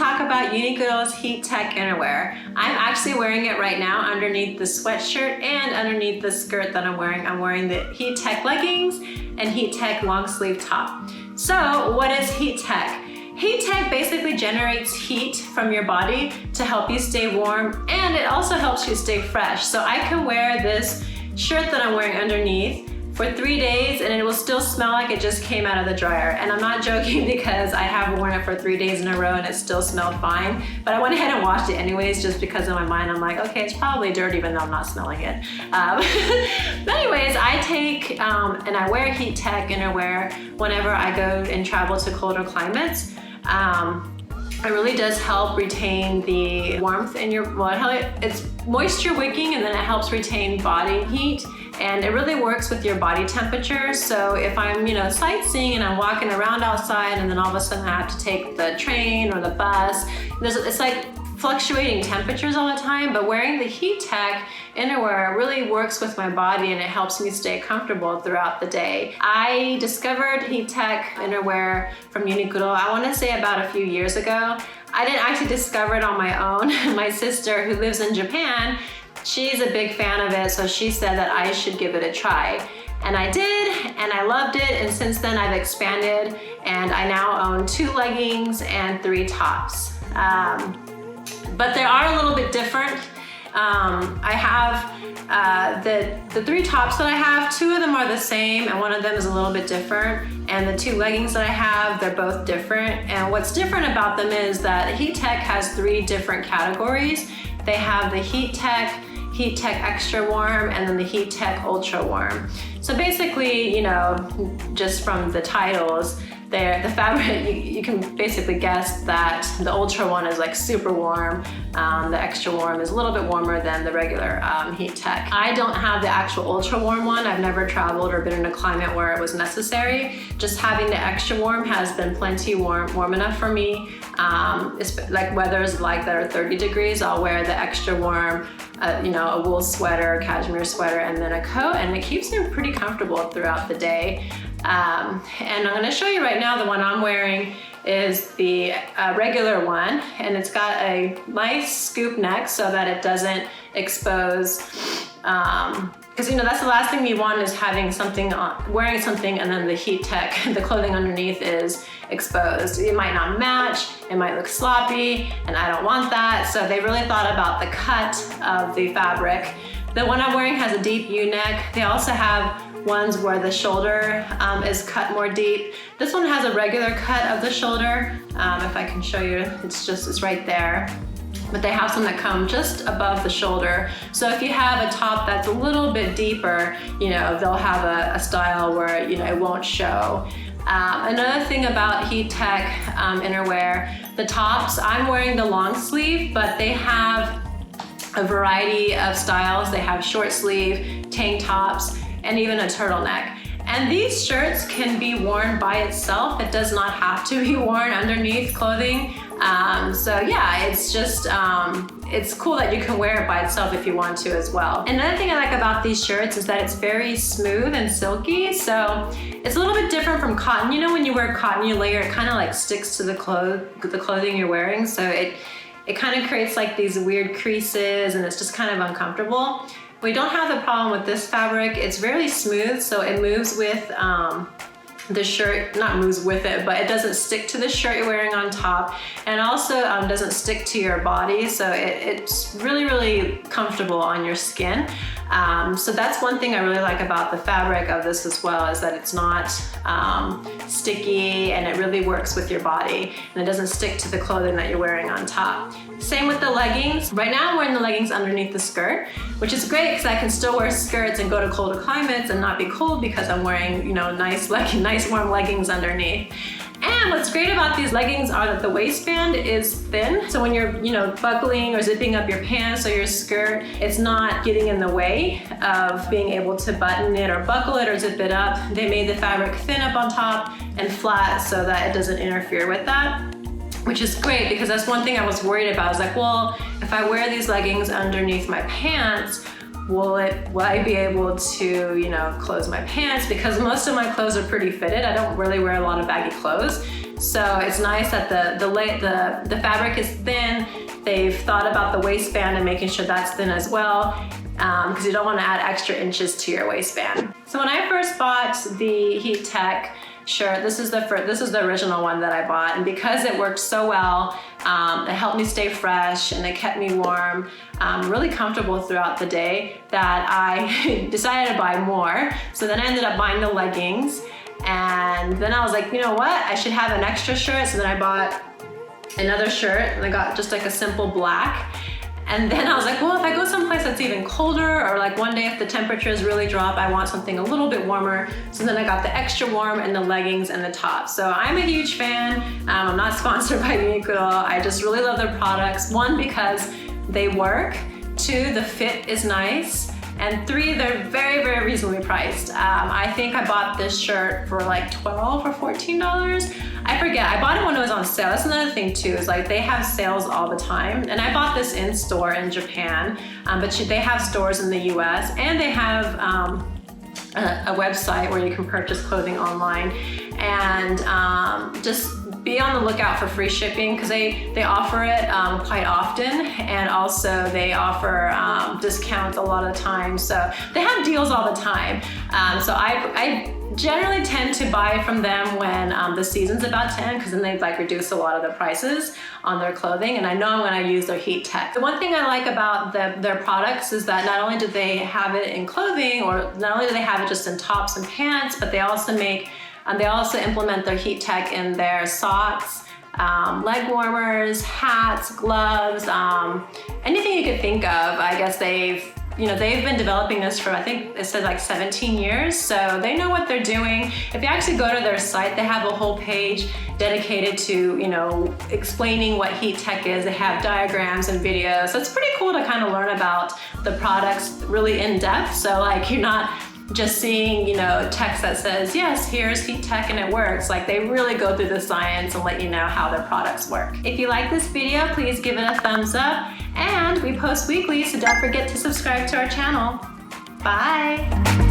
talk about Uniqlo's Heat Tech Innerwear. I'm actually wearing it right now underneath the sweatshirt and underneath the skirt that I'm wearing. I'm wearing the Heat Tech leggings and Heat Tech long sleeve top. So what is Heat Tech? Heat Tech basically generates heat from your body to help you stay warm, and it also helps you stay fresh. So I can wear this shirt that I'm wearing underneath for 3 days and it will still smell like it just came out of the dryer. And I'm not joking because I have worn it for 3 days in a row and it still smelled fine. But I went ahead and washed it anyways, just because in my mind I'm like, okay, it's probably dirty even though I'm not smelling it. But anyways, I take and I wear Heat Tech Innerwear whenever I go and travel to colder climates. It really does help retain the warmth in your, it's moisture wicking, and then it helps retain body heat, and it really works with your body temperature. So if I'm, sightseeing and I'm walking around outside and then all of a sudden I have to take the train or the bus, it's like fluctuating temperatures all the time, but wearing the Heat Tech Innerwear really works with my body and it helps me stay comfortable throughout the day. I discovered Heat Tech Innerwear from Uniqlo, I want to say about a few years ago. I didn't actually discover it on my own. My sister, who lives in Japan, she's a big fan of it, so she said that I should give it a try. And I did, and I loved it, and since then I've expanded, and I now own 2 leggings and 3 tops. But they are a little bit different. I have the 3 tops that I have, 2 of them are the same and 1 of them is a little bit different. And the 2 leggings that I have, they're both different. And what's different about them is that Heat Tech has 3 different categories. They have the Heat Tech Extra Warm, and then the Heat Tech Ultra Warm. So basically, just from the titles, the fabric, you can basically guess that the Ultra one is like super warm. The Extra Warm is a little bit warmer than the regular Heat Tech. I don't have the actual Ultra Warm one. I've never traveled or been in a climate where it was necessary. Just having the Extra Warm has been plenty warm enough for me. It's like weathers like that are 30 degrees, I'll wear the Extra Warm, a wool sweater, cashmere sweater, and then a coat, and it keeps me pretty comfortable throughout the day. And I'm gonna show you right now, the one I'm wearing is the regular one, and it's got a nice scoop neck so that it doesn't expose, because that's the last thing you want, is having something on, wearing something and then the Heat Tech, the clothing underneath is exposed. It might not match, it might look sloppy, and I don't want that. So they really thought about the cut of the fabric. The one I'm wearing has a deep U-neck. They also have ones where the shoulder is cut more deep. This one has a regular cut of the shoulder. If I can show you, it's right there. But they have some that come just above the shoulder. So if you have a top that's a little bit deeper, they'll have a style where, it won't show. Another thing about Heat Tech Innerwear, the tops, I'm wearing the long sleeve, but they have a variety of styles. They have short sleeve, tank tops, and even a turtleneck. And these shirts can be worn by itself. It does not have to be worn underneath clothing. So yeah, it's just, it's cool that you can wear it by itself if you want to as well. Another thing I like about these shirts is that it's very smooth and silky. So it's a little bit different from cotton. When you wear cotton, you layer, it kind of like sticks to the clothing you're wearing. So it kind of creates like these weird creases, and it's just kind of uncomfortable. We don't have the problem with this fabric. It's very smooth, so it moves with the shirt, not moves with it, but it doesn't stick to the shirt you're wearing on top, and also doesn't stick to your body, so it's really, really comfortable on your skin. So that's one thing I really like about the fabric of this as well, is that it's not sticky, and it really works with your body, and it doesn't stick to the clothing that you're wearing on top. Same with the leggings. Right now I'm wearing the leggings underneath the skirt, which is great because I can still wear skirts and go to colder climates and not be cold because I'm wearing, nice warm leggings underneath. And what's great about these leggings are that the waistband is thin. So when you're, buckling or zipping up your pants or your skirt, it's not getting in the way of being able to button it or buckle it or zip it up. They made the fabric thin up on top and flat so that it doesn't interfere with that, which is great because that's one thing I was worried about. I was like, well, if I wear these leggings underneath my pants, will I be able to, close my pants? Because most of my clothes are pretty fitted. I don't really wear a lot of baggy clothes. So it's nice that the fabric is thin. They've thought about the waistband and making sure that's thin as well, because you don't want to add extra inches to your waistband. So when I first bought the Heattech shirt, this is the original one that I bought, and because it worked so well, it helped me stay fresh and it kept me warm, really comfortable throughout the day, that I decided to buy more. So then I ended up buying the leggings, and then I was like, you know what, I should have an extra shirt. So then I bought another shirt, and I got just like a simple black. And then I was like, well, if I go someplace that's even colder, or like one day if the temperatures really drop, I want something a little bit warmer. So then I got the extra warm and the leggings and the top. So I'm a huge fan. I'm not sponsored by Uniqlo. I just really love their products. One, because they work. Two, the fit is nice. And three, they're very, very reasonably priced. I think I bought this shirt for like $12 or $14. I forget, I bought it when it was on sale. That's another thing too, is like they have sales all the time. And I bought this in store in Japan, but they have stores in the US, and they have a website where you can purchase clothing online. And just be on the lookout for free shipping, because they offer it quite often, and also they offer discounts a lot of the time. So they have deals all the time. So I generally tend to buy from them when the season's about to end, because then they like reduce a lot of the prices on their clothing, and I know I'm going to use their Heattech. The one thing I like about their products is that not only do they have it in clothing, or not only do they have it just in tops and pants, but they also implement their Heattech in their socks, leg warmers, hats, gloves, anything you could think of. I guess they've been developing this for, I think it said like 17 years, so they know what they're doing. If you actually go to their site, they have a whole page dedicated to, explaining what Heattech is. They have diagrams and videos, so it's pretty cool to kind of learn about the products really in depth. So like you're not just seeing, text that says, yes, here's Heattech and it works. Like they really go through the science and let you know how their products work. If you like this video, please give it a thumbs up. And we post weekly, so don't forget to subscribe to our channel. Bye.